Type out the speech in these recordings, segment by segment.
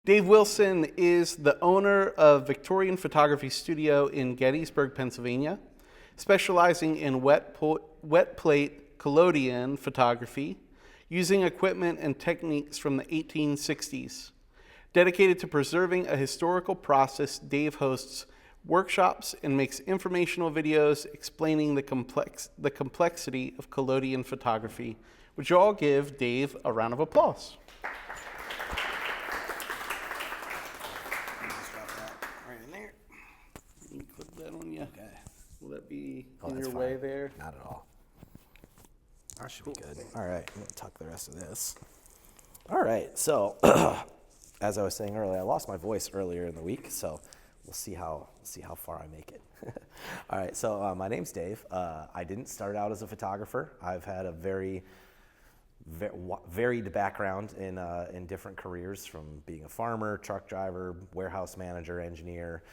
Dave Wilson is the owner of Victorian Photography Studio in Gettysburg, Pennsylvania, specializing in wet plate collodion photography using equipment and techniques from the 1860s. Dedicated to preserving a historical process, Dave hosts workshops and makes informational videos explaining the complexity of collodion photography. Would you all give Dave a round of applause? Clip that on you. Okay. Will that be Oh, in that's your fine. way there? Not at all. That should be good. All right, I'm gonna tuck the rest of this. All right, so as I was saying earlier, I lost my voice earlier in the week, so we'll see how far I make it. All right, so my name's Dave. I didn't start out as a photographer. I've had a very varied background in different careers, from being a farmer, truck driver, warehouse manager, engineer,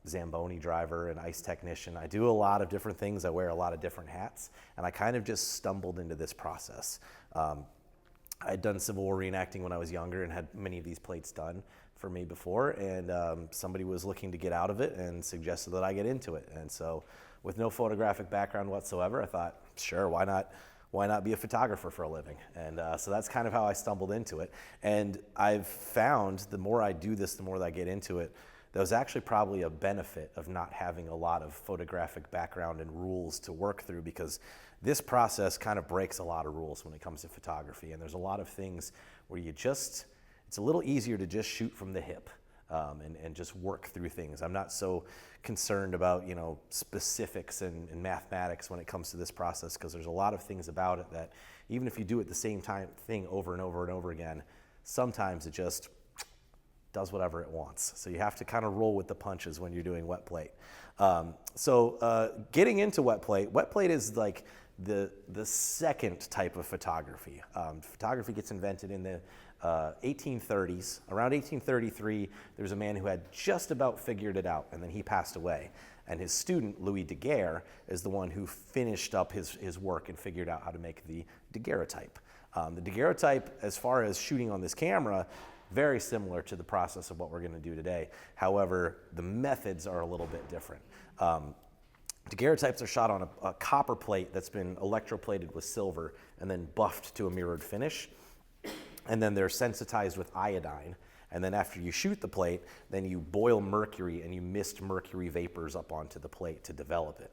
Zamboni driver, and ice technician. I do a lot of different things. I wear a lot of different hats, and I kind of just stumbled into this process. I'd done Civil War reenacting when I was younger and had many of these plates done for me before, and somebody was looking to get out of it and suggested that I get into it. And so with no photographic background whatsoever, I thought, sure, why not be a photographer for a living? And so that's kind of how I stumbled into it. And I've found the more I do this, the more that I get into it, that was actually probably a benefit of not having a lot of photographic background and rules to work through, because this process kind of breaks a lot of rules when it comes to photography. And there's a lot of things where it's a little easier to just shoot from the hip and just work through things. I'm not so concerned about, specifics and mathematics when it comes to this process, because there's a lot of things about it that even if you do it the same thing over and over and over again, sometimes it just does whatever it wants. So you have to kind of roll with the punches when you're doing wet plate. Getting into wet plate is like the second type of photography. Photography gets invented in the 1830s. Around 1833, there's a man who had just about figured it out, and then he passed away. And his student, Louis Daguerre, is the one who finished up his work and figured out how to make the daguerreotype. The daguerreotype, as far as shooting on this camera, very similar to the process of what we're going to do today. However, the methods are a little bit different. Daguerreotypes are shot on a copper plate that's been electroplated with silver and then buffed to a mirrored finish. And then they're sensitized with iodine. And then after you shoot the plate, then you boil mercury and you mist mercury vapors up onto the plate to develop it.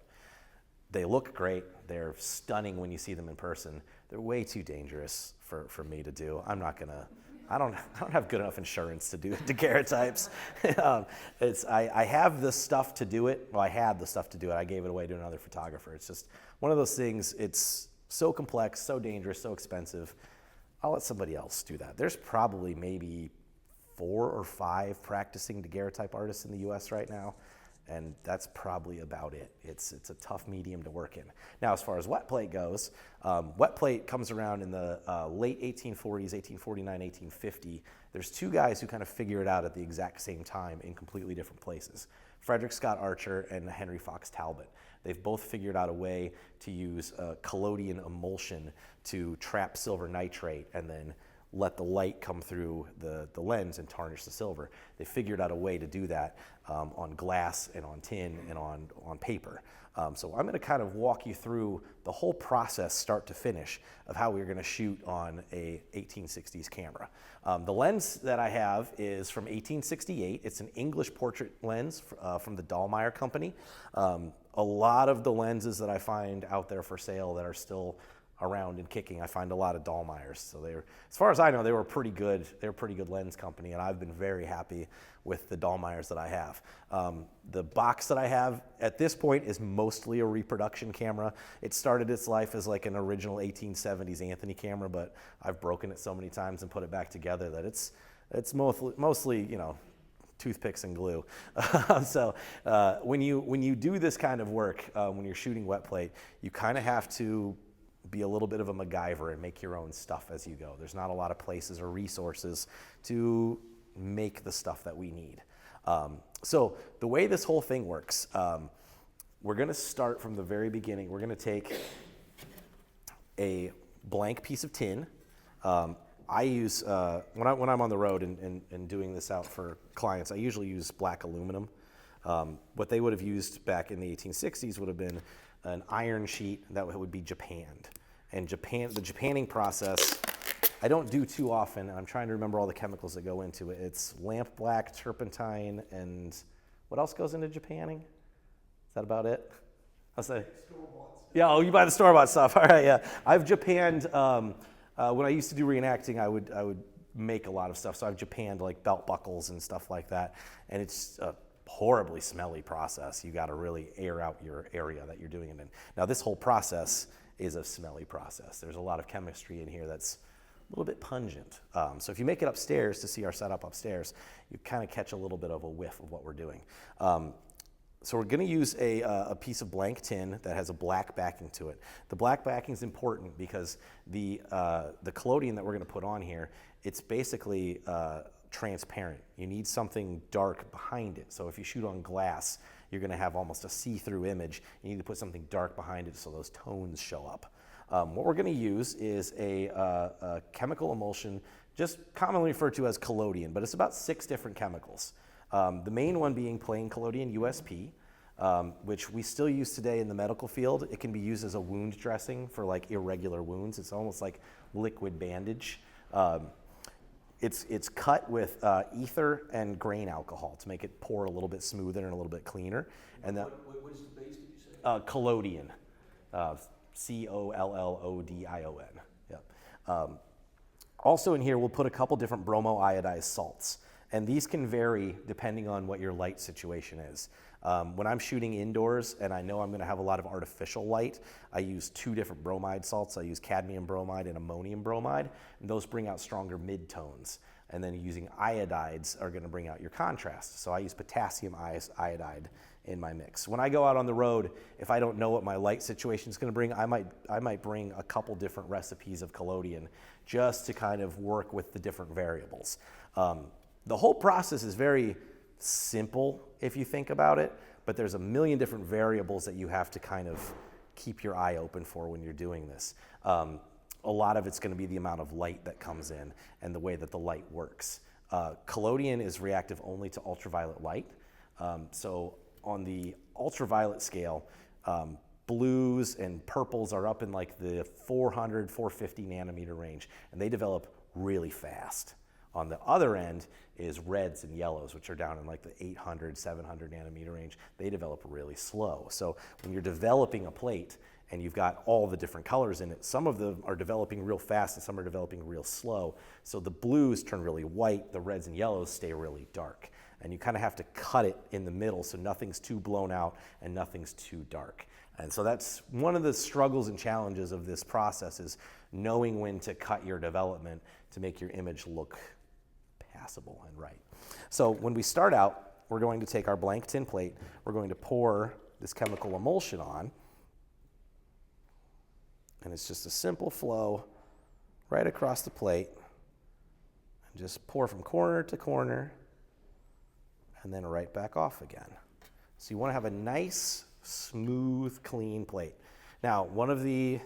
They look great. They're stunning when you see them in person. They're way too dangerous for me to do. I don't have good enough insurance to do daguerreotypes. I have the stuff to do it. Well, I had the stuff to do it. I gave it away to another photographer. It's just one of those things. It's so complex, so dangerous, so expensive. I'll let somebody else do that. There's probably maybe 4 or 5 practicing daguerreotype artists in the U.S. right now, and that's probably about it. It's a tough medium to work in. Now, as far as wet plate goes, wet plate comes around in the late 1840s, 1849, 1850. There's 2 guys who kind of figure it out at the exact same time in completely different places. Frederick Scott Archer and Henry Fox Talbot. They've both figured out a way to use collodion emulsion to trap silver nitrate and then let the light come through the lens and tarnish the silver. They figured out a way to do that on glass and on tin and on paper. So I'm going to kind of walk you through the whole process, start to finish, of how we're going to shoot on a 1860s camera. The lens that I have is from 1868. It's an English portrait lens from the Dallmeyer Company. A lot of the lenses that I find out there for sale that are still around and kicking, I find a lot of Dallmeyers. So as far as I know, they were pretty good. They're a pretty good lens company, and I've been very happy with the Dallmeyers that I have. The box that I have at this point is mostly a reproduction camera. It started its life as like an original 1870s Anthony camera, but I've broken it so many times and put it back together that it's mostly toothpicks and glue. So when you do this kind of work, when you're shooting wet plate, you kind of have to be a little bit of a MacGyver and make your own stuff as you go. There's not a lot of places or resources to make the stuff that we need. So the way this whole thing works, we're going to start from the very beginning. We're going to take a blank piece of tin. I use, when I'm on the road and doing this out for clients, I usually use black aluminum. What they would have used back in the 1860s would have been an iron sheet that would be japanned. And the japanning process, I don't do too often. I'm trying to remember all the chemicals that go into it. It's lamp black, turpentine, and what else goes into japanning? Is that about it? I'll say. Yeah, oh, you buy the store-bought stuff. All right, yeah. I've japanned, when I used to do reenacting, I would make a lot of stuff. So I've japanned like belt buckles and stuff like that. And it's a horribly smelly process. You got to really air out your area that you're doing it in. Now, this whole process is a smelly process. There's a lot of chemistry in here that's a little bit pungent. So if you make it upstairs to see our setup upstairs, you kind of catch a little bit of a whiff of what we're doing. So we're going to use a piece of blank tin that has a black backing to it. The black backing is important because the collodion that we're going to put on here, it's basically transparent. You need something dark behind it. So if you shoot on glass, you're going to have almost a see-through image. You need to put something dark behind it so those tones show up. What we're going to use is a chemical emulsion, just commonly referred to as collodion, but it's about 6 different chemicals. The main one being plain collodion USP, which we still use today in the medical field. It can be used as a wound dressing for like irregular wounds. It's almost like liquid bandage. It's cut with ether and grain alcohol to make it pour a little bit smoother and a little bit cleaner. And that, what is the base, did you say? collodion, COLLODION. Yep. Also in here, we'll put a couple different bromo-iodized salts. And these can vary depending on what your light situation is. When I'm shooting indoors and I know I'm going to have a lot of artificial light, I use 2 different bromide salts. I use cadmium bromide and ammonium bromide, and those bring out stronger midtones. And then using iodides are going to bring out your contrast. So I use potassium iodide in my mix. When I go out on the road, if I don't know what my light situation is going to bring, I might bring a couple different recipes of collodion just to kind of work with the different variables. The whole process is very simple if you think about it, but there's a million different variables that you have to kind of keep your eye open for when you're doing this. A lot of it's going to be the amount of light that comes in and the way that the light works. Collodion is reactive only to ultraviolet light. So on the ultraviolet scale, blues and purples are up in like the 400, 450 nanometer range, and they develop really fast. On the other end is reds and yellows, which are down in like the 800, 700 nanometer range. They develop really slow. So when you're developing a plate and you've got all the different colors in it, some of them are developing real fast and some are developing real slow. So the blues turn really white, the reds and yellows stay really dark. And you kind of have to cut it in the middle so nothing's too blown out and nothing's too dark. And so that's one of the struggles and challenges of this process, is knowing when to cut your development to make your image look passable and right. So when we start out, we're going to take our blank tin plate, we're going to pour this chemical emulsion on, and it's just a simple flow right across the plate, and just pour from corner to corner, and then right back off again. So you want to have a nice, smooth, clean plate. Now, one of the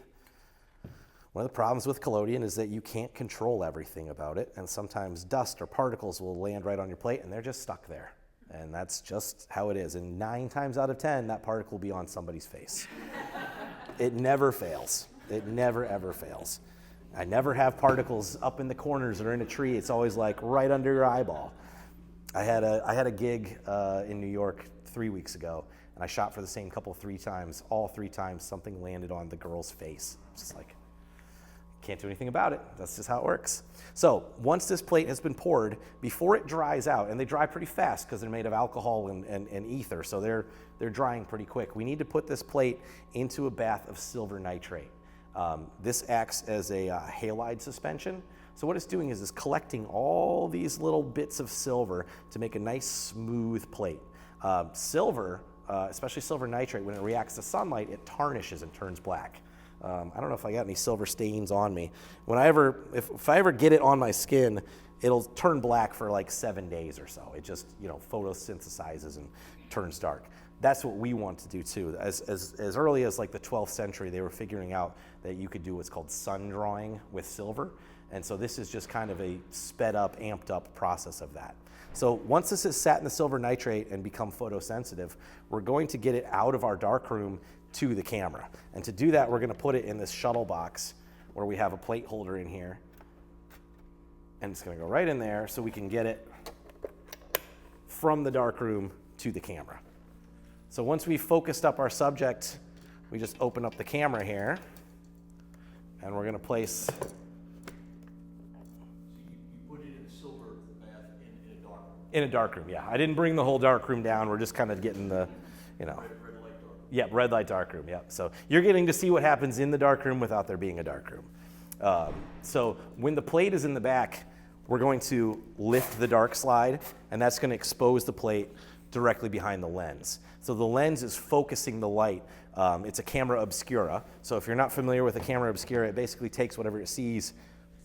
problems with collodion is that you can't control everything about it, and sometimes dust or particles will land right on your plate and they're just stuck there. And that's just how it is. And 9 times out of 10, that particle will be on somebody's face. It never fails. It never, ever fails. I never have particles up in the corners or in a tree. It's always like right under your eyeball. I had a gig in New York 3 weeks ago, and I shot for the same couple 3 times. All 3 times, something landed on the girl's face. It's just like, can't do anything about it. That's just how it works. So once this plate has been poured, before it dries out, and they dry pretty fast because they're made of alcohol and ether, so they're drying pretty quick. We need to put this plate into a bath of silver nitrate. This acts as a halide suspension. So what it's doing is it's collecting all these little bits of silver to make a nice smooth plate. Silver, especially silver nitrate, when it reacts to sunlight, it tarnishes and turns black. I don't know if I got any silver stains on me. If I ever get it on my skin, it'll turn black for like 7 days or so. It just, photosynthesizes and turns dark. That's what we want to do too. As early as like the 12th century, they were figuring out that you could do what's called sun drawing with silver. And so this is just kind of a sped up, amped up process of that. So once this is sat in the silver nitrate and become photosensitive, we're going to get it out of our darkroom to the camera. And to do that, we're gonna put it in this shuttle box where we have a plate holder in here. And it's gonna go right in there so we can get it from the darkroom to the camera. So once we've focused up our subject, we just open up the camera here, and we're gonna place. You put it in a silver bath in a dark room. In a darkroom, yeah. I didn't bring the whole darkroom down. We're just kind of getting the, you know. Red light dark room. Yeah, red light darkroom, yeah. So you're getting to see what happens in the darkroom without there being a darkroom. So when the plate is in the back, we're going to lift the dark slide, and that's going to expose the plate directly behind the lens. So the lens is focusing the light. It's a camera obscura. So if you're not familiar with a camera obscura, it basically takes whatever it sees,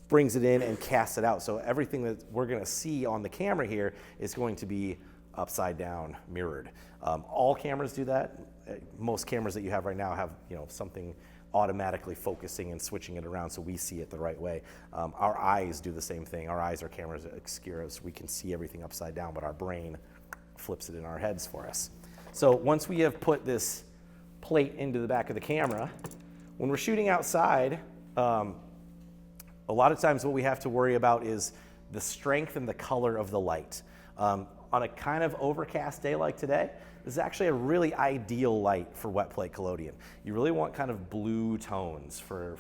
brings it in, and casts it out. So everything that we're going to see on the camera here is going to be upside down, mirrored. All cameras do that. Most cameras that you have right now have, you know, something automatically focusing and switching it around so we see it the right way. Our eyes do the same thing. Our eyes are cameras obscura, so we can see everything upside down, but our brain flips it in our heads for us. So once we have put this plate into the back of the camera, when we're shooting outside, a lot of times what we have to worry about is the strength and the color of the light. On a kind of overcast day like today, this is actually a really ideal light for wet plate collodion. You really want kind of blue tones for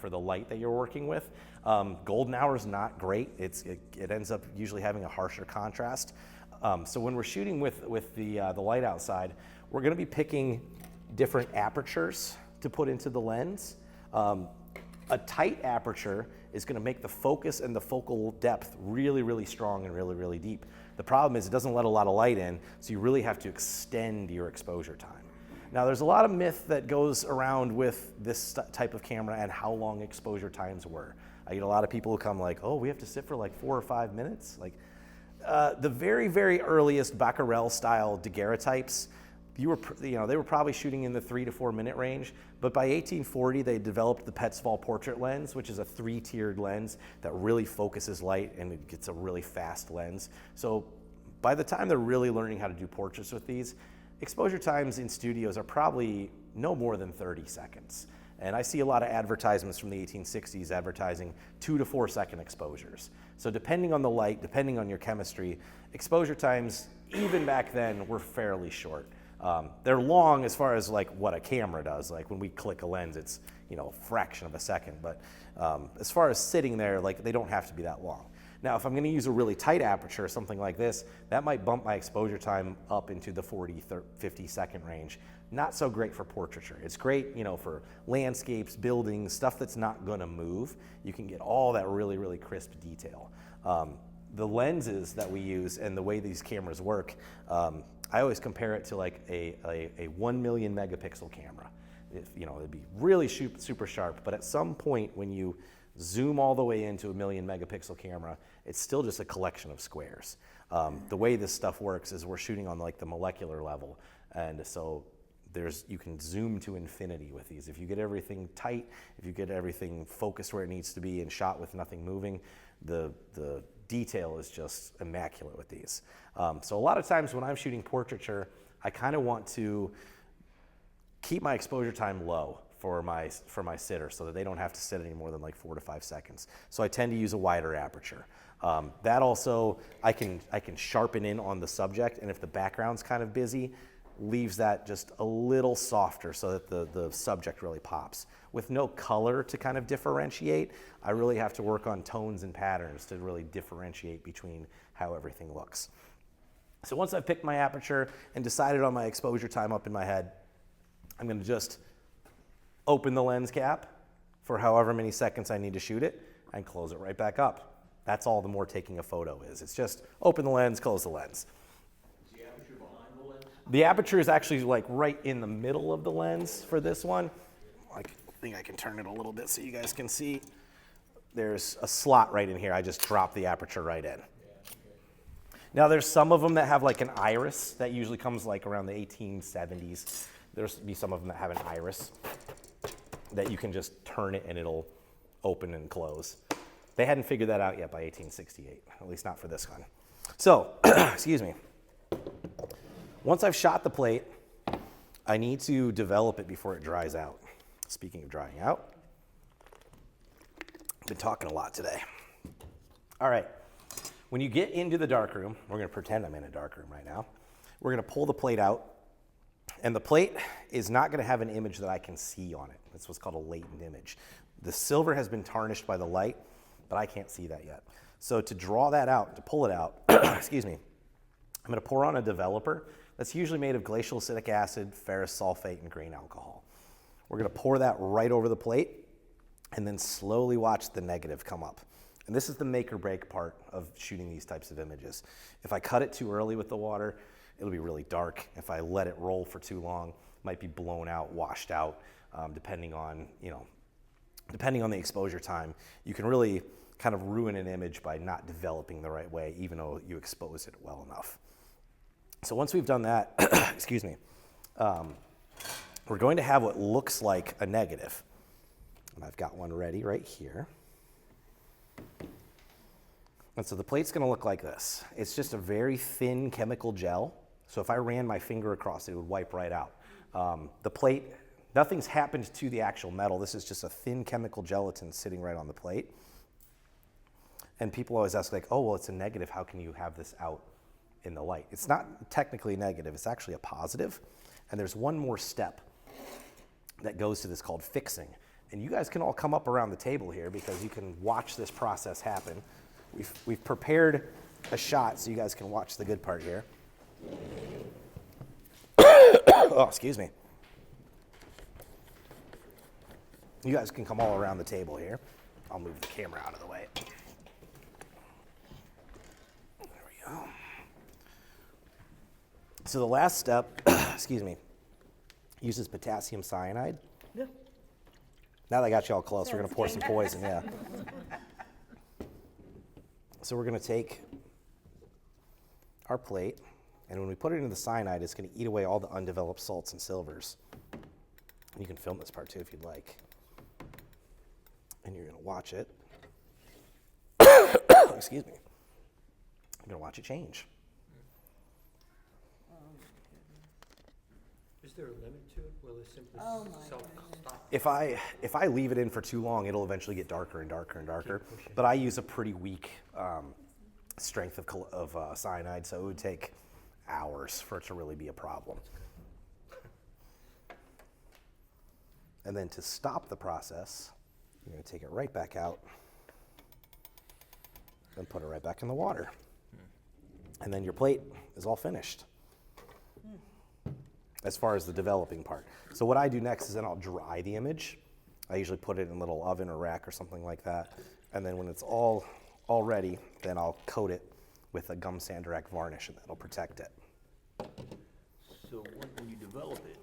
the light that you're working with. Golden hour is not great. It ends up usually having a harsher contrast. So when we're shooting with the light outside, we're gonna be picking different apertures to put into the lens. A tight aperture is gonna make the focus and the focal depth really, really strong and really, really deep. The problem is it doesn't let a lot of light in, so you really have to extend your exposure time. Now there's a lot of myth that goes around with this type of camera and how long exposure times were. I get a lot of people who come like, oh, we have to sit for like 4 or 5 minutes? Like, the very, very earliest Becquerel style daguerreotypes, they were probably shooting in the 3 to 4 minute range, but by 1840 they developed the Petzval portrait lens, which is a 3-tiered lens that really focuses light and it gets a really fast lens. So by the time they're really learning how to do portraits with these, exposure times in studios are probably no more than 30 seconds. And I see a lot of advertisements from the 1860s advertising 2 to 4 second exposures. So depending on the light, depending on your chemistry, exposure times, even back then, were fairly short. They're long as far as like what a camera does. Like when we click a lens, it's, you know, a fraction of a second. But as far as sitting there, like they don't have to be that long. Now, if I'm gonna use a really tight aperture, something like this, that might bump my exposure time up into the 40, 50 second range. Not so great for portraiture. It's great, you know, for landscapes, buildings, stuff that's not gonna move. You can get all that really, really crisp detail. The lenses that we use and the way these cameras work, I always compare it to like a 1 million megapixel camera. It'd be really super sharp, but at some point when you zoom all the way into a 1 million megapixel camera, it's still just a collection of squares. The way this stuff works is we're shooting on like the molecular level, and so you can zoom to infinity with these. If you get everything tight, if you get everything focused where it needs to be and shot with nothing moving, the detail is just immaculate with these. So a lot of times when I'm shooting portraiture, I kind of want to keep my exposure time low for my sitter so that they don't have to sit any more than like 4 to 5 seconds. So I tend to use a wider aperture. That also, I can sharpen in on the subject, and if the background's kind of busy, leaves that just a little softer so that the subject really pops. With no color to kind of differentiate, I really have to work on tones and patterns to really differentiate between how everything looks. So once I've picked my aperture and decided on my exposure time up in my head, I'm gonna just open the lens cap for however many seconds I need to shoot it and close it right back up. That's all the more taking a photo is. It's just open the lens, close the lens. Is the aperture behind the lens? The aperture is actually like right in the middle of the lens for this one. I think I can turn it a little bit so you guys can see. There's a slot right in here. I just drop the aperture right in. Now there's some of them that have like an iris that usually comes like around the 1870s. There's be some of them that have an iris that you can just turn it and it'll open and close. They hadn't figured that out yet by 1868, at least not for this one. So, excuse me. Once I've shot the plate, I need to develop it before it dries out. Speaking of drying out, I've been talking a lot today. All right, when you get into the darkroom, we're gonna pretend I'm in a darkroom right now. We're gonna pull the plate out, and the plate is not gonna have an image that I can see on it. That's what's called a latent image. The silver has been tarnished by the light, but I can't see that yet. So to draw that out, to pull it out, excuse me, I'm gonna pour on a developer that's usually made of glacial acidic acid, ferrous sulfate, and grain alcohol. We're gonna pour that right over the plate and then slowly watch the negative come up. And this is the make or break part of shooting these types of images. If I cut it too early with the water, it'll be really dark. If I let it roll for too long, it might be blown out, washed out, depending on the exposure time. You can really kind of ruin an image by not developing the right way, even though you expose it well enough. So once we've done that, excuse me, we're going to have what looks like a negative. And I've got one ready right here. And so the plate's gonna look like this. It's just a very thin chemical gel. So if I ran my finger across it, it would wipe right out. The plate, nothing's happened to the actual metal. This is just a thin chemical gelatin sitting right on the plate. And people always ask like, oh, well, it's a negative. How can you have this out in the light? It's not technically negative. It's actually a positive. And there's one more step that goes to this called fixing. And you guys can all come up around the table here because you can watch this process happen. We've prepared a shot so you guys can watch the good part here. Oh, excuse me. You guys can come all around the table here. I'll move the camera out of the way. There we go. So the last step, excuse me, uses potassium cyanide. Yeah. Now that I got you all close, we're gonna pour some poison, yeah. So we're gonna take our plate, and when we put it into the cyanide, it's gonna eat away all the undeveloped salts and silvers. You can film this part too if you'd like. And you're gonna watch it. Excuse me. I'm gonna watch it change. Is there a limit to it? Will it simply self-stop? If I leave it in for too long, it'll eventually get darker and darker and darker. But I use a pretty weak strength of cyanide, so it would take hours for it to really be a problem. And then to stop the process, you're going to take it right back out and put it right back in the water. And then your plate is all finished as far as the developing part. So what I do next is then I'll dry the image. I usually put it in a little oven or rack or something like that. And then when it's all ready, then I'll coat it with a gum sanderac varnish and that'll protect it. So when you develop it,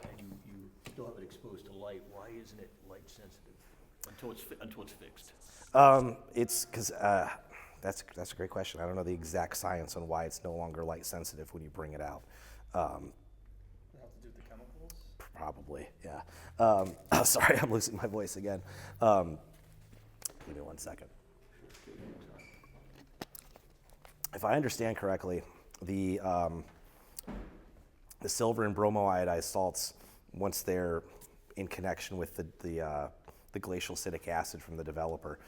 and you still have it exposed to light, why isn't it light sensitive until it's fixed? It's because that's a great question. I don't know the exact science on why it's no longer light sensitive when you bring it out. Have to do with the chemicals? Probably, yeah. Sorry, I'm losing my voice again. Give me 1 second. If I understand correctly, the silver and bromoiodized salts, once they're in connection with the glacial acidic acid from the developer,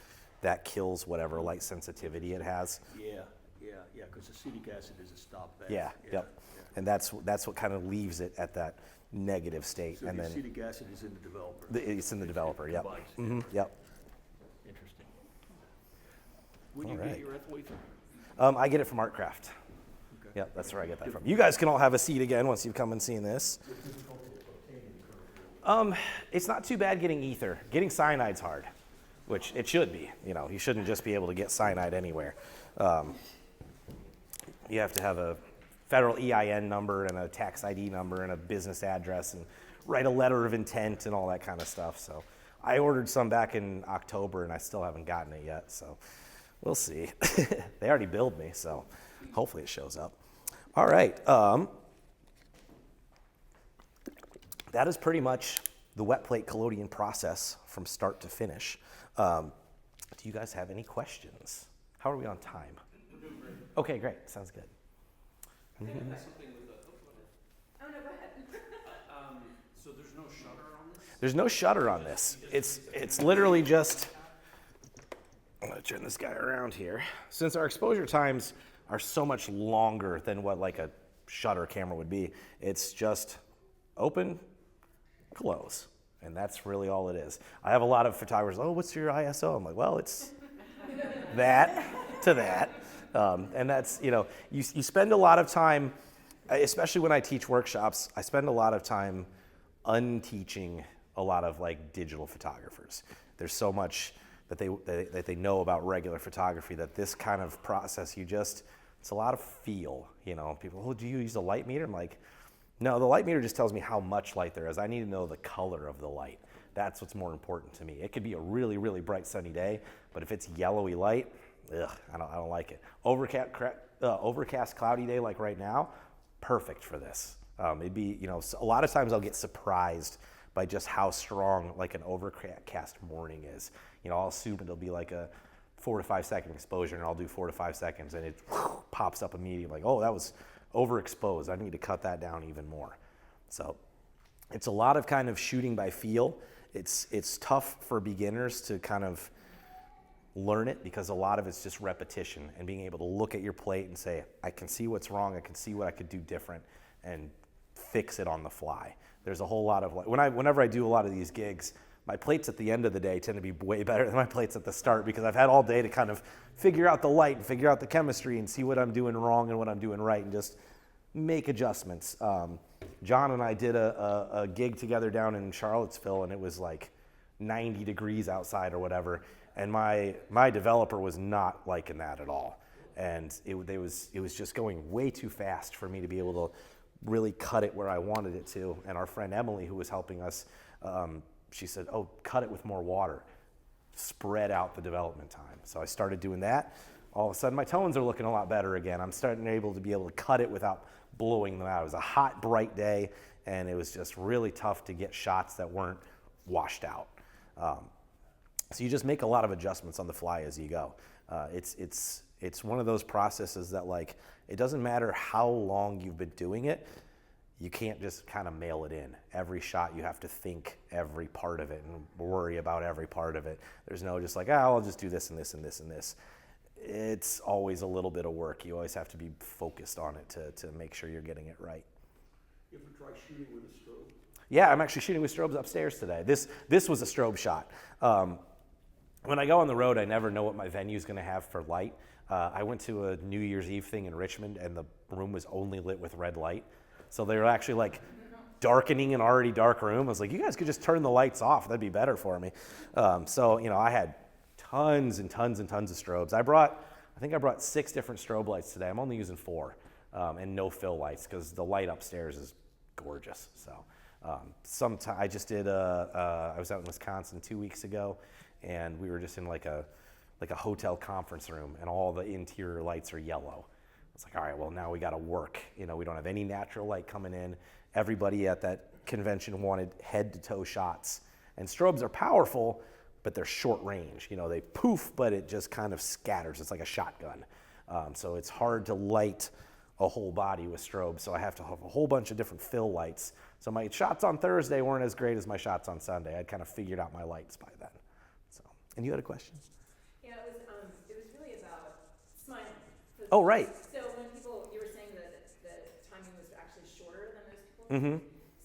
that kills whatever light sensitivity it has. Yeah, because acetic acid is a stop back. Yep. Yeah. And that's what kind of leaves it at that negative state. So and the then acetic acid is in the developer. it's in the developer. Yep. Combines. Yep. Interesting. Where do you All right. get your ethylene from? I get it from Artcraft. Okay. Yep, that's where I get that from. You guys can all have a seat again once you've come and seen this. It's not too bad getting ether. Getting cyanide's hard, which it should be. You shouldn't just be able to get cyanide anywhere. You have to have a federal EIN number and a tax ID number and a business address and write a letter of intent and all that kind of stuff. So I ordered some back in October and I still haven't gotten it yet. So we'll see. They already billed me, so hopefully it shows up. All right. That is pretty much the wet plate collodion process from start to finish. Do you guys have any questions? How are we on time? Okay, great. Sounds good. Oh, no, go ahead. So there's no shutter on this? There's no shutter on this. It's literally just, I'm gonna turn this guy around here. Since our exposure times are so much longer than what like a shutter camera would be, it's just open, close. And that's really all it is. I have a lot of photographers, oh, what's your ISO? I'm like, well, it's that to that. And that's, you spend a lot of time, especially when I teach workshops, I spend a lot of time unteaching a lot of like digital photographers. There's so much that they know about regular photography that this kind of process, it's a lot of feel, People, oh, do you use a light meter? I'm like, no, the light meter just tells me how much light there is. I need to know the color of the light. That's what's more important to me. It could be a really, really bright sunny day, but if it's yellowy light, I don't like it. Overcast, cloudy day like right now, perfect for this. It'd be, a lot of times I'll get surprised by just how strong like an overcast morning is. I'll assume it'll be like a 4 to 5 second exposure, and I'll do 4 to 5 seconds, and it pops up immediately. Like, oh, that was overexposed. I need to cut that down even more. So it's a lot of kind of shooting by feel. It's tough for beginners to kind of learn it because a lot of it's just repetition and being able to look at your plate and say, I can see what's wrong, I can see what I could do different, and fix it on the fly. There's a whole lot of, whenever I do a lot of these gigs, my plates at the end of the day tend to be way better than my plates at the start because I've had all day to kind of figure out the light and figure out the chemistry and see what I'm doing wrong and what I'm doing right and just make adjustments. John and I did a gig together down in Charlottesville, and it was like 90 degrees outside or whatever, and my developer was not liking that at all. And it was just going way too fast for me to be able to really cut it where I wanted it to. And our friend Emily, who was helping us, she said, oh, cut it with more water. Spread out the development time. So I started doing that. All of a sudden, my tones are looking a lot better again. I'm starting to be able to cut it without blowing them out. It was a hot, bright day, and it was just really tough to get shots that weren't washed out. So you just make a lot of adjustments on the fly as you go. It's one of those processes that, like, it doesn't matter how long you've been doing it, you can't just kind of mail it in. Every shot you have to think every part of it and worry about every part of it. There's no just like, I'll just do this and this and this and this. It's always a little bit of work. You always have to be focused on it to make sure you're getting it right. You ever try shooting with a strobe? Yeah, I'm actually shooting with strobes upstairs today. This was a strobe shot. When I go on the road, I never know what my venue's gonna have for light. I went to a New Year's Eve thing in Richmond, and the room was only lit with red light. So they were actually like darkening an already dark room. I was like, you guys could just turn the lights off. That'd be better for me. So, I had tons and tons and tons of strobes. I think I brought 6 different strobe lights today. I'm only using 4, and no fill lights because the light upstairs is gorgeous. So I just did, I was out in Wisconsin 2 weeks ago, and we were just in like a hotel conference room, and all the interior lights are yellow. It's like, all right, well, now we got to work. We don't have any natural light coming in. Everybody at that convention wanted head-to-toe shots. And strobes are powerful, but they're short range. They poof, but it just kind of scatters. It's like a shotgun. So it's hard to light a whole body with strobes. So I have to have a whole bunch of different fill lights. So my shots on Thursday weren't as great as my shots on Sunday. I'd kind of figured out my lights by then. So, and you had a question? Yeah, it was really about smiling. Oh, right. So when you were saying that the timing was actually shorter than most people. Mm-hmm.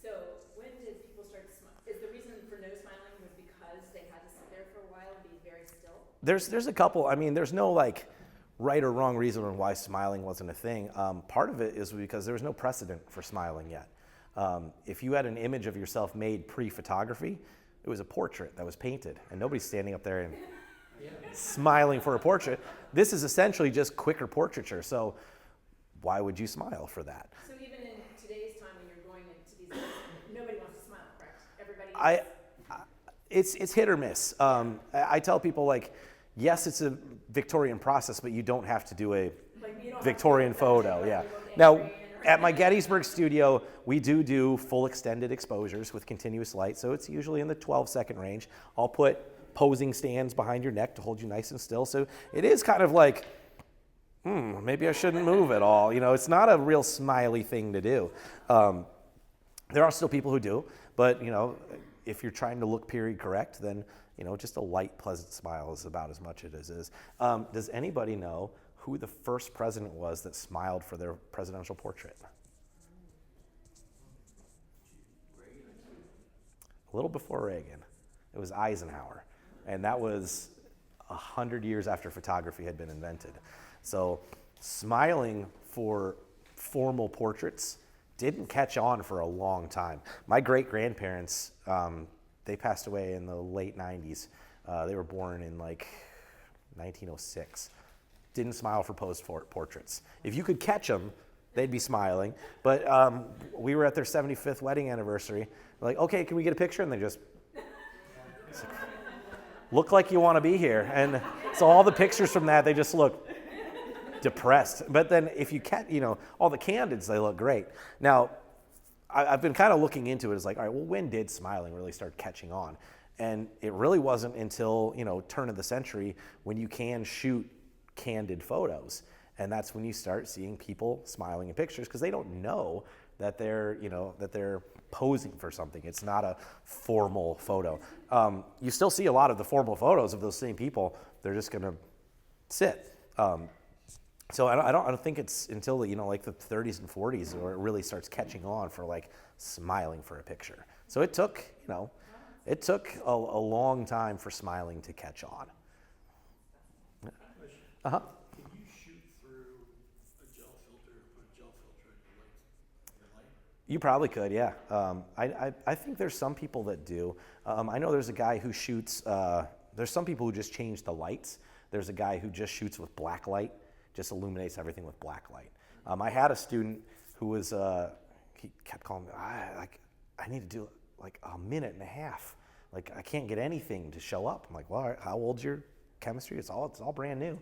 So when did people start to smile? Is the reason for no smiling was because they had to sit there for a while and be very still? There's a couple. I mean, there's no like right or wrong reason on why smiling wasn't a thing. Part of it is because there was no precedent for smiling yet. If you had an image of yourself made pre-photography, it was a portrait that was painted, and nobody's standing up there and smiling for a portrait. This is essentially just quicker portraiture, so why would you smile for that? So even in today's time when you're going into these events, nobody wants to smile, correct? Everybody It's hit or miss. I tell people, like, yes, it's a Victorian process, but you don't have to do a Victorian photo. Yeah. Now, at my Gettysburg studio, we do full extended exposures with continuous light, so it's usually in the 12-second range. I'll put posing stands behind your neck to hold you nice and still. So it is kind of like, maybe I shouldn't move at all. You know, it's not a real smiley thing to do. There are still people who do, but you know, if you're trying to look period correct, then you know, just a light, pleasant smile is about as much as it is. Does anybody know who the first president was that smiled for their presidential portrait? A little before Reagan. It was Eisenhower, and that was 100 years after photography had been invented. So smiling for formal portraits didn't catch on for a long time. My great-grandparents, they passed away in the late 90s. They were born in like 1906. Didn't smile for posed portraits. If you could catch them, they'd be smiling. But we were at their 75th wedding anniversary. We're like, okay, can we get a picture? And they just look like you want to be here. And so all the pictures from that, they just look depressed. But then if you catch, you know, all the candids, they look great. Now, I've been kind of looking into it. It's like, all right, well, when did smiling really start catching on? And it really wasn't until, you know, turn of the century when you can shoot candid photos. And that's when you start seeing people smiling in pictures because they don't know that they're, you know, that they're posing for something. It's not a formal photo. You still see a lot of the formal photos of those same people. They're just going to sit. So I don't think it's until, you know, like the 30s and 40s where it really starts catching on for like smiling for a picture. So it took, you know, it took a long time for smiling to catch on. Uh-huh. Can you shoot through a gel filter, put a gel filter in the light? You probably could, yeah. I think there's some people that do. I know there's a guy who shoots, there's some people who just change the lights. There's a guy who just shoots with black light, just illuminates everything with black light. I had a student who was, he kept calling me, I need to do like a minute and a half. Like I can't get anything to show up. I'm like, well, how old's your chemistry? It's all brand new.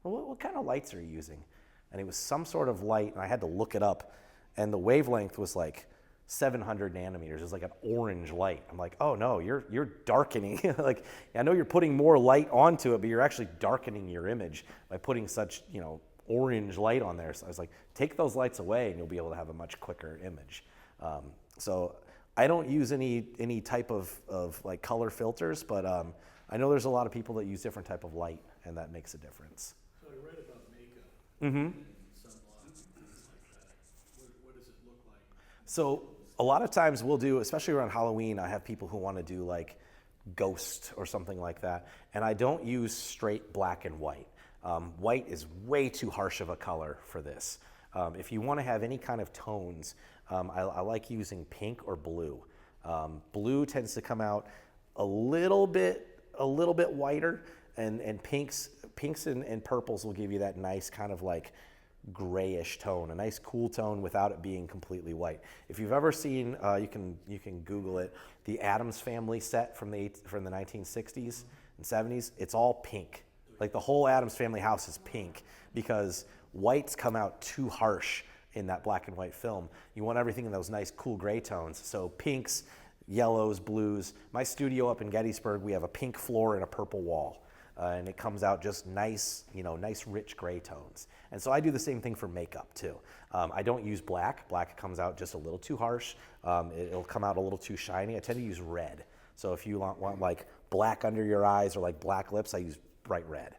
Well, what kind of lights are you using? And it was some sort of light, and I had to look it up, and the wavelength was like 700 nanometers. It was like an orange light. I'm like, oh no, you're darkening. Like, I know you're putting more light onto it, but you're actually darkening your image by putting such, you know, orange light on there. So I was like, take those lights away, and you'll be able to have a much quicker image. So I don't use any type of like color filters, but I know there's a lot of people that use different type of light, and that makes a difference. So I read about makeup. Mm-hmm. Sunblock, things like that. What does it look like? So a lot of times we'll do, especially around Halloween, I have people who want to do like ghost or something like that, and I don't use straight black and white. White is way too harsh of a color for this. If you want to have any kind of tones, I like using pink or blue. Blue tends to come out a little bit whiter, and pinks and purples will give you that nice kind of like grayish tone, a nice cool tone without it being completely white. If you've ever seen, you can Google it, the Addams Family set from the 1960s and 70s. It's all pink. Like the whole Addams Family house is pink because whites come out too harsh in that black and white film. You want everything in those nice cool gray tones. So pinks, yellows, blues. My studio up in Gettysburg, we have a pink floor and a purple wall. And it comes out just nice, you know, nice rich gray tones. And so I do the same thing for makeup too. I don't use black. Black comes out just a little too harsh. It'll come out a little too shiny. I tend to use red. So if you want like black under your eyes or like black lips, I use bright red.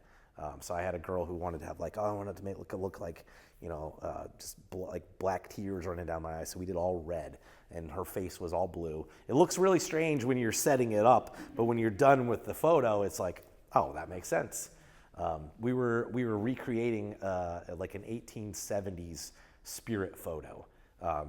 So I had a girl who wanted to have like, I wanted to make it look like, you know, just like black tears running down my eyes. So we did all red, and her face was all blue. It looks really strange when you're setting it up, but when you're done with the photo, it's like, oh, that makes sense. We were recreating like an 1870s spirit photo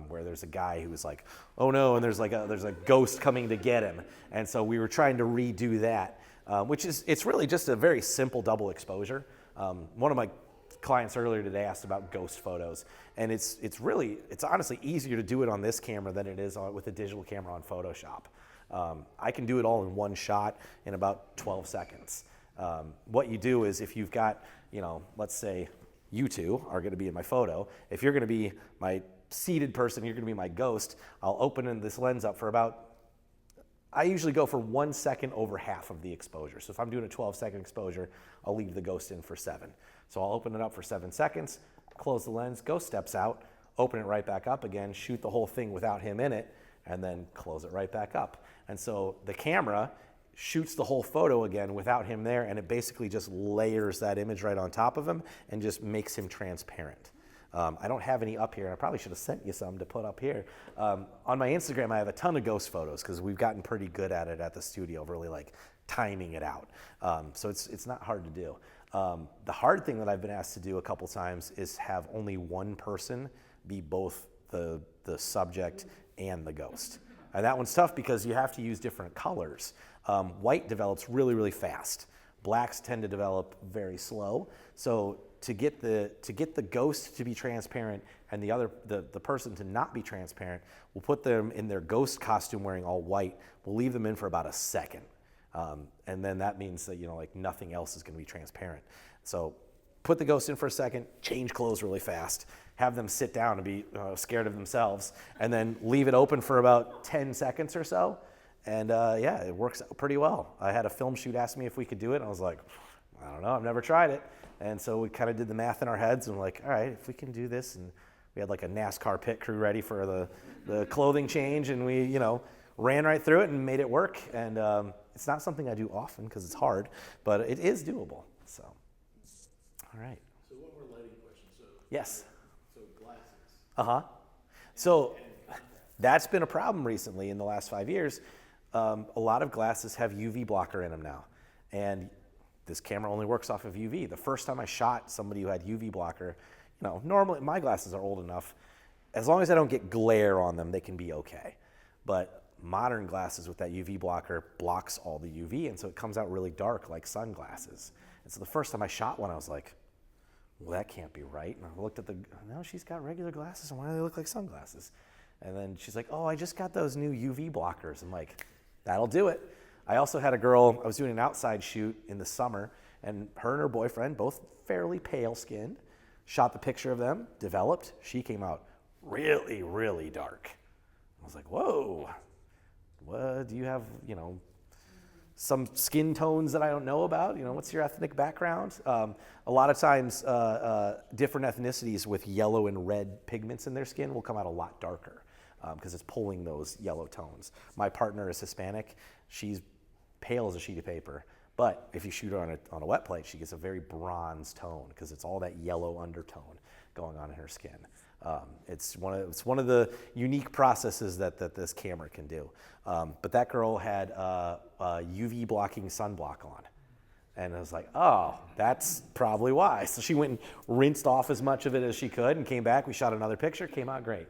where there's a guy who was like, oh no, and there's a ghost coming to get him, and so we were trying to redo that. It's really just a very simple double exposure. One of my clients earlier today asked about ghost photos, and it's honestly easier to do it on this camera than it is with a digital camera on Photoshop. I can do it all in one shot in about 12 seconds. What you do is if you've got, you know, let's say you two are going to be in my photo. If you're going to be my seated person, you're going to be my ghost. I'll open this lens up for about I usually go for 1 second over half of the exposure. So if I'm doing a 12-second exposure, I'll leave the ghost in for 7. So I'll open it up for 7 seconds, close the lens, ghost steps out, open it right back up again, shoot the whole thing without him in it, and then close it right back up. And so the camera shoots the whole photo again without him there, and it basically just layers that image right on top of him and just makes him transparent. I don't have any up here, and I probably should have sent you some to put up here. On my Instagram, I have a ton of ghost photos because we've gotten pretty good at it at the studio, really like timing it out. So it's not hard to do. The hard thing that I've been asked to do a couple times is have only one person be both the subject and the ghost. And that one's tough because you have to use different colors. White develops really, really fast. Blacks tend to develop very slow. So to get the ghost to be transparent and the person to not be transparent, we'll put them in their ghost costume wearing all white. We'll leave them in for about a second. And then that means that, like nothing else is going to be transparent. So put the ghost in for a second, change clothes really fast, have them sit down and be scared of themselves, and then leave it open for about 10 seconds or so. And yeah, it works out pretty well. I had a film shoot ask me if we could do it, and I was like, I don't know, I've never tried it. And so we kind of did the math in our heads, and we're like, all right, if we can do this, and we had like a NASCAR pit crew ready for the clothing change, and we, ran right through it and made it work. And it's not something I do often because it's hard, but it is doable. So, all right. So one more lighting question. So Yes. So glasses. Uh-huh. So that's been a problem recently in the last 5 years. A lot of glasses have UV blocker in them now. And this camera only works off of UV. The first time I shot somebody who had UV blocker, normally my glasses are old enough. As long as I don't get glare on them, they can be okay. But modern glasses with that UV blocker blocks all the UV, and so it comes out really dark like sunglasses. And so the first time I shot one, I was like, well, that can't be right. And I looked at no, she's got regular glasses, and why do they look like sunglasses? And then she's like, oh, I just got those new UV blockers. I'm like, that'll do it. I also had a girl, I was doing an outside shoot in the summer, and her and her boyfriend, both fairly pale skinned, shot the picture of them, developed. She came out really, really dark. I was like, whoa, what, do you have, some skin tones that I don't know about? What's your ethnic background? A lot of times, different ethnicities with yellow and red pigments in their skin will come out a lot darker because it's pulling those yellow tones. My partner is Hispanic. She's pale as a sheet of paper. But if you shoot her on a wet plate, she gets a very bronze tone because it's all that yellow undertone going on in her skin. It's one of the unique processes that this camera can do. But that girl had UV blocking sunblock on. And I was like, oh, that's probably why. So she went and rinsed off as much of it as she could and came back. We shot another picture, came out great.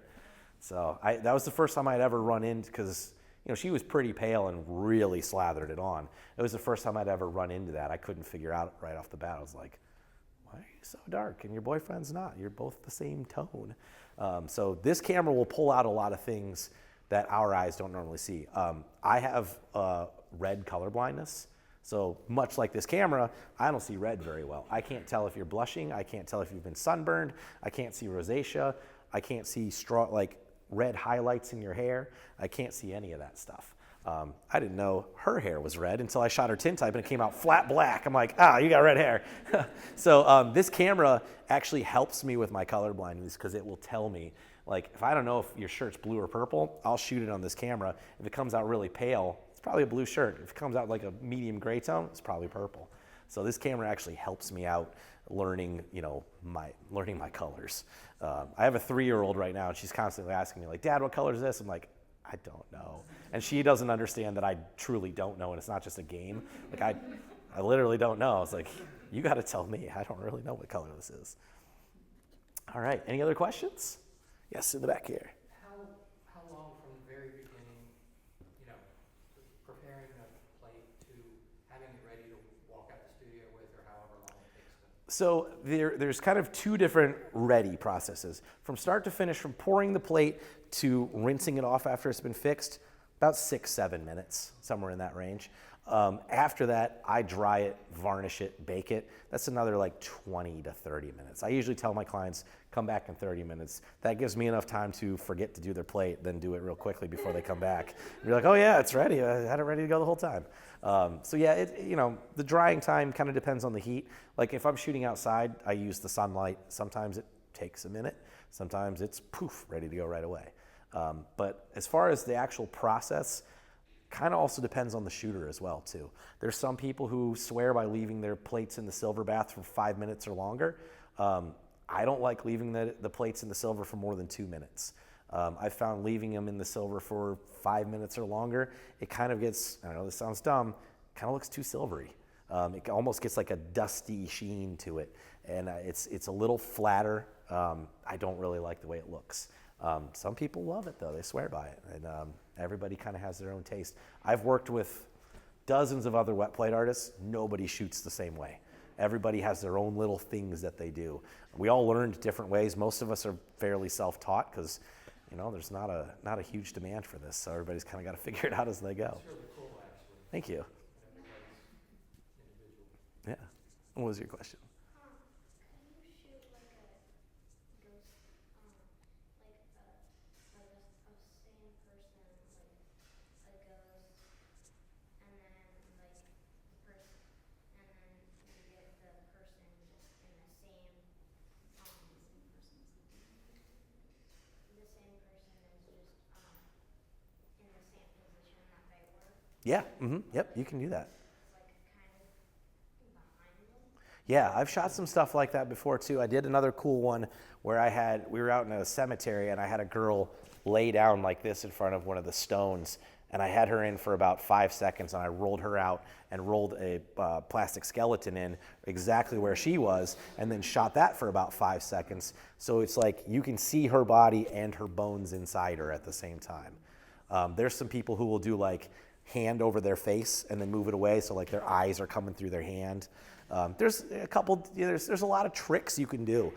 So that was the first time I'd ever run into, because she was pretty pale and really slathered it on. It was the first time I'd ever run into that. I couldn't figure out right off the bat. I was like, why are you so dark? And your boyfriend's not. You're both the same tone. So this camera will pull out a lot of things that our eyes don't normally see. I have red color blindness. So much like this camera, I don't see red very well. I can't tell if you're blushing. I can't tell if you've been sunburned. I can't see rosacea. I can't see red highlights in your hair. I can't see any of that stuff. I didn't know her hair was red until I shot her tintype and it came out flat black. I'm like, you got red hair. So this camera actually helps me with my color blindness because it will tell me, like, if I don't know if your shirt's blue or purple, I'll shoot it on this camera. If it comes out really pale, it's probably a blue shirt. If it comes out like a medium gray tone, it's probably purple. So this camera actually helps me out learning my colors. I have a 3-year-old right now, and she's constantly asking me, like, Dad, what color is this? I'm like, I don't know. And she doesn't understand that I truly don't know, and it's not just a game. Like, I literally don't know. It's like, you got to tell me. I don't really know what color this is. All right, any other questions? Yes, in the back here. How long from the very beginning, preparing a plate to having it ready to walk out the studio with, or however long it takes to? So there's kind of 2 different ready processes. From start to finish, from pouring the plate to rinsing it off after it's been fixed, about 6-7 minutes, somewhere in that range. After that, I dry it, varnish it, bake it. That's another like 20 to 30 minutes. I usually tell my clients, come back in 30 minutes. That gives me enough time to forget to do their plate, then do it real quickly before they come back. And you're like, oh yeah, it's ready. I had it ready to go the whole time. So yeah, the drying time kind of depends on the heat. Like if I'm shooting outside, I use the sunlight. Sometimes it takes a minute. Sometimes it's poof, ready to go right away. But as far as the actual process, kind of also depends on the shooter as well too. There's some people who swear by leaving their plates in the silver bath for 5 minutes or longer. I don't like leaving the plates in the silver for more than 2 minutes. I've found leaving them in the silver for 5 minutes or longer, it kind of gets, I know this sounds dumb, kind of looks too silvery. It almost gets like a dusty sheen to it, and it's a little flatter. I don't really like the way it looks. Some people love it though, they swear by it, and everybody kind of has their own taste. I've worked with dozens of other wet plate artists. Nobody shoots the same way. Everybody has their own little things that they do. We all learned different ways. Most of us are fairly self-taught because, there's not a huge demand for this, so everybody's kind of got to figure it out as they go. It's really cool, actually. Thank you. Everybody's individual. Yeah. What was your question? Can you shoot like a ghost, like a same person, like a ghost, and then like the person, and then you get the person just in the same, the same person is just in the same position that they were, Yeah. Yep. You can do that. like kind of behind them. Yeah, I've shot some stuff like that before too. I did another cool one where we were out in a cemetery and I had a girl lay down like this in front of one of the stones, and I had her in for about 5 seconds, and I rolled her out and rolled a plastic skeleton in exactly where she was, and then shot that for about 5 seconds. So it's like you can see her body and her bones inside her at the same time. There's some people who will do like hand over their face and then move it away, so like their eyes are coming through their hand. There's a couple. There's a lot of tricks you can do.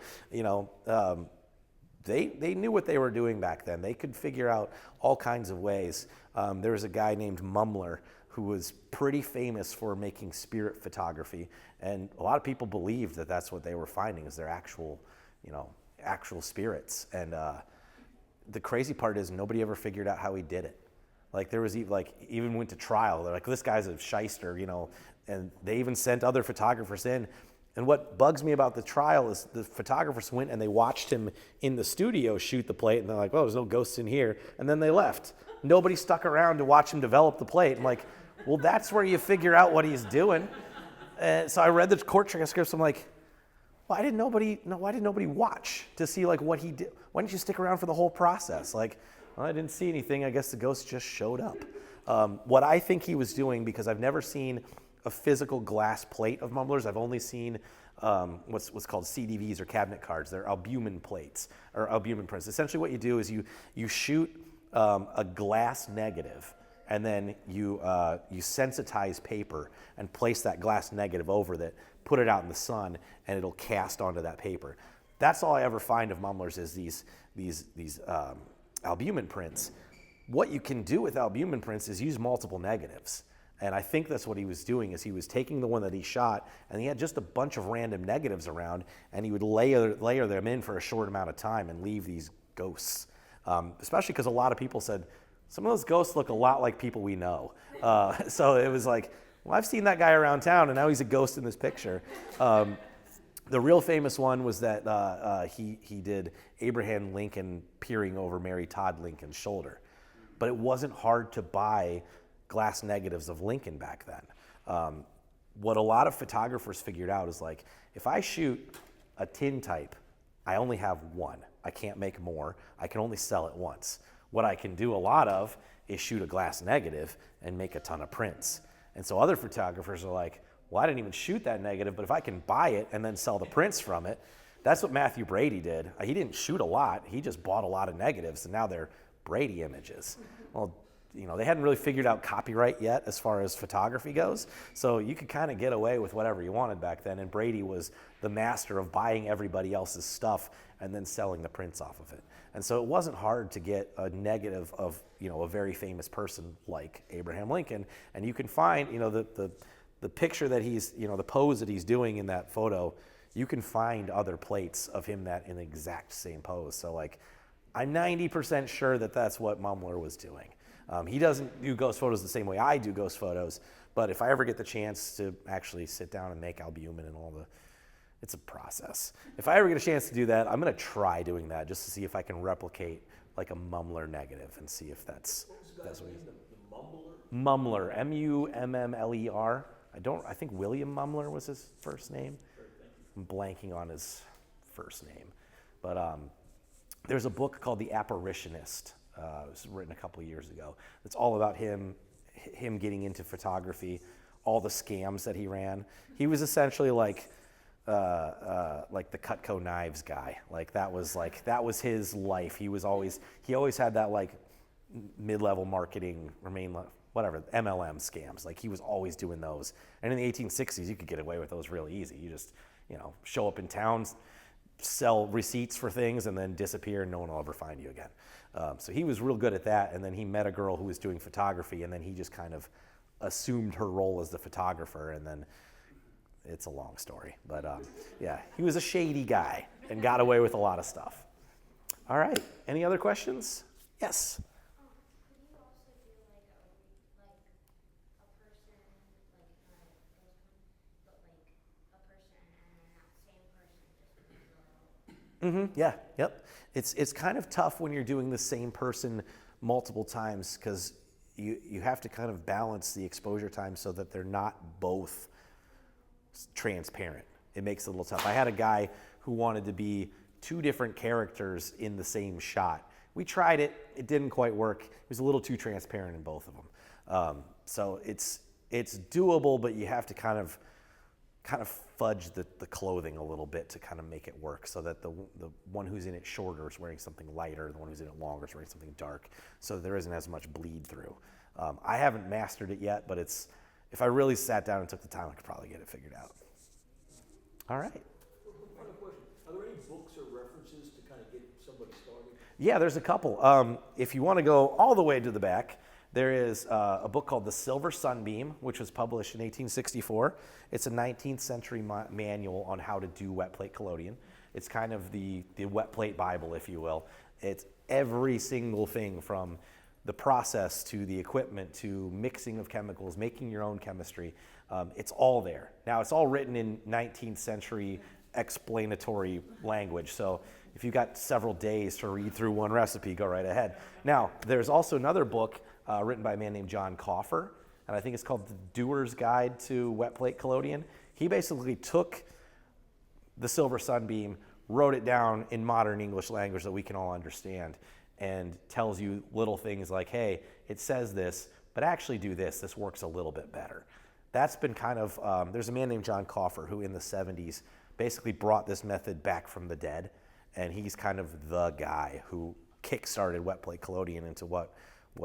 They knew what they were doing back then. They could figure out all kinds of ways. There was a guy named Mumler who was pretty famous for making spirit photography, and a lot of people believed that that's what they were finding is their actual spirits. And the crazy part is nobody ever figured out how he did it. Like there was even went to trial. They're like, this guy's a shyster, and they even sent other photographers in. And what bugs me about the trial is the photographers went and they watched him in the studio shoot the plate, and they're like, well, there's no ghosts in here. And then they left. Nobody stuck around to watch him develop the plate. I'm like, well, that's where you figure out what he's doing. And so I read the court transcripts. I'm like, why did nobody watch to see like what he did? Why didn't you stick around for the whole process? Like, well, I didn't see anything. I guess the ghost just showed up. What I think he was doing, because I've never seen a physical glass plate of Mumblers. I've only seen what's called CDVs or cabinet cards. They're albumin plates or albumin prints. Essentially what you do is you shoot a glass negative, and then you sensitize paper and place that glass negative over that, put it out in the sun, and it'll cast onto that paper. That's all I ever find of Mumblers is these albumin prints. What you can do with albumin prints is use multiple negatives. And I think that's what he was doing, is he was taking the one that he shot, and he had just a bunch of random negatives around, and he would layer them in for a short amount of time and leave these ghosts. Especially because a lot of people said, some of those ghosts look a lot like people we know. So it was like, well, I've seen that guy around town, and now he's a ghost in this picture. The real famous one was that he did Abraham Lincoln peering over Mary Todd Lincoln's shoulder. But it wasn't hard to buy glass negatives of Lincoln back then. What a lot of photographers figured out is like, if I shoot a tintype, I only have one. I can't make more. I can only sell it once. What I can do a lot of is shoot a glass negative and make a ton of prints. And so other photographers are like, well, I didn't even shoot that negative, but if I can buy it and then sell the prints from it, that's what Matthew Brady did. He didn't shoot a lot. He just bought a lot of negatives, and now they're Brady images. Well, they hadn't really figured out copyright yet as far as photography goes. So you could kind of get away with whatever you wanted back then. And Brady was the master of buying everybody else's stuff and then selling the prints off of it. And so it wasn't hard to get a negative of, a very famous person like Abraham Lincoln. And you can find, the picture that he's, the pose that he's doing in that photo, you can find other plates of him that in the exact same pose. So like, I'm 90% sure that that's what Mumler was doing. He doesn't do ghost photos the same way I do ghost photos, but if I ever get the chance to actually sit down and make albumin and it's a process. If I ever get a chance to do that, I'm gonna try doing that just to see if I can replicate like a Mumler negative and see if that's What was the guy's name, the Mumler, Mumbler? Mummler. I think William Mumler was his first name. I'm blanking on his first name. But there's a book called The Apparitionist. It was written a couple of years ago. It's all about him getting into photography, all the scams that he ran. He was essentially like the Cutco knives guy. That was his life. He always had that like mid-level marketing or whatever, MLM scams. Like he was always doing those. And in the 1860s, you could get away with those really easy. You just, show up in towns, sell receipts for things, and then disappear, and no one will ever find you again. So he was real good at that. And then he met a girl who was doing photography, and then he just kind of assumed her role as the photographer, and then it's a long story. But yeah, he was a shady guy and got away with a lot of stuff. All right, any other questions? Yes? Could you also do like a person, like not a ghost one, but like a person and then that same person just Yeah, yep. It's kind of tough when you're doing the same person multiple times because you have to kind of balance the exposure time so that they're not both transparent. It makes it a little tough. I had a guy who wanted to be two different characters in the same shot. We tried it. It didn't quite work. It was a little too transparent in both of them. So it's doable, but you have to kind of fudge the clothing a little bit to kind of make it work so that the one who's in it shorter is wearing something lighter, the one who's in it longer is wearing something dark, so there isn't as much bleed through. I haven't mastered it yet, but if I really sat down and took the time, I could probably get it figured out. All right. Final question, are there any books or references to kind of get somebody started? Yeah, there's a couple. If you want to go all the way to the back, there is a book called The Silver Sunbeam, which was published in 1864. It's a 19th century manual on how to do wet plate collodion. It's kind of the wet plate Bible, if you will. It's every single thing from the process to the equipment to mixing of chemicals, making your own chemistry. It's all there. Now, it's all written in 19th century explanatory language. So if you've got several days to read through one recipe, go right ahead. Now, there's also another book written by a man named John Coffer, and I think it's called The Doer's Guide to Wet Plate Collodion. He basically took the Silver Sunbeam, wrote it down in modern English language that we can all understand, and tells you little things like, hey, it says this, but actually do this. This works a little bit better. That's been kind of, there's a man named John Coffer who in the 70s basically brought this method back from the dead, and he's kind of the guy who kick-started wet plate collodion into what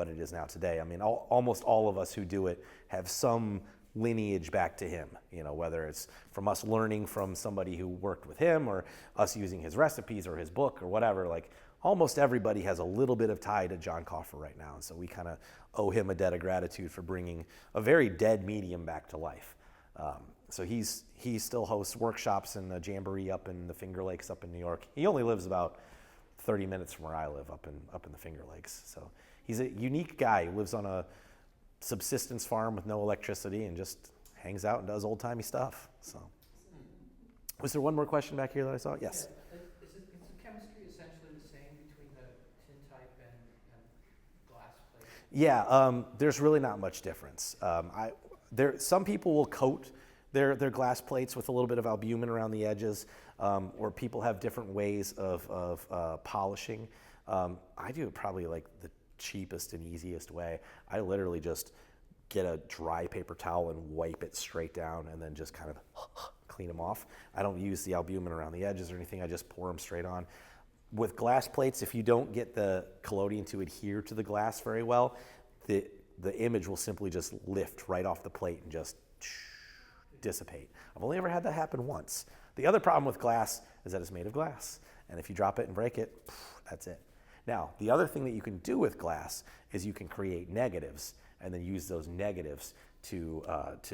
it is now today. I mean, almost all of us who do it have some lineage back to him, whether it's from us learning from somebody who worked with him or us using his recipes or his book or whatever. Like almost everybody has a little bit of tie to John Coffer right now. And so we kind of owe him a debt of gratitude for bringing a very dead medium back to life. So he still hosts workshops in the Jamboree up in the Finger Lakes up in New York. He only lives about 30 minutes from where I live up in the Finger Lakes. So he's a unique guy who lives on a subsistence farm with no electricity and just hangs out and does old-timey stuff. So, was there one more question back here that I saw? Yes. Yeah. Is the chemistry essentially the same between the tintype and glass plate? Yeah, there's really not much difference. Some people will coat their glass plates with a little bit of albumin around the edges, or people have different ways of polishing. I do it probably like the cheapest and easiest way. I literally just get a dry paper towel and wipe it straight down and then just kind of clean them off. I don't use the albumin around the edges or anything. I just pour them straight on. With glass plates, if you don't get the collodion to adhere to the glass very well, the image will simply just lift right off the plate and just dissipate. I've only ever had that happen once. The other problem with glass is that it's made of glass. And if you drop it and break it, that's it. Now, the other thing that you can do with glass is you can create negatives and then use those negatives to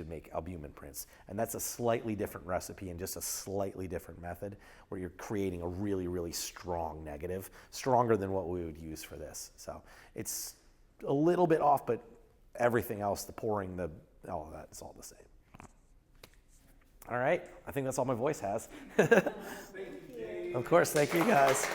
make albumin prints. And that's a slightly different recipe and just a slightly different method where you're creating a really, really strong negative, stronger than what we would use for this. So it's a little bit off, but everything else, the pouring, all of that, it's all the same. All right, I think that's all my voice has. Of course, thank you guys.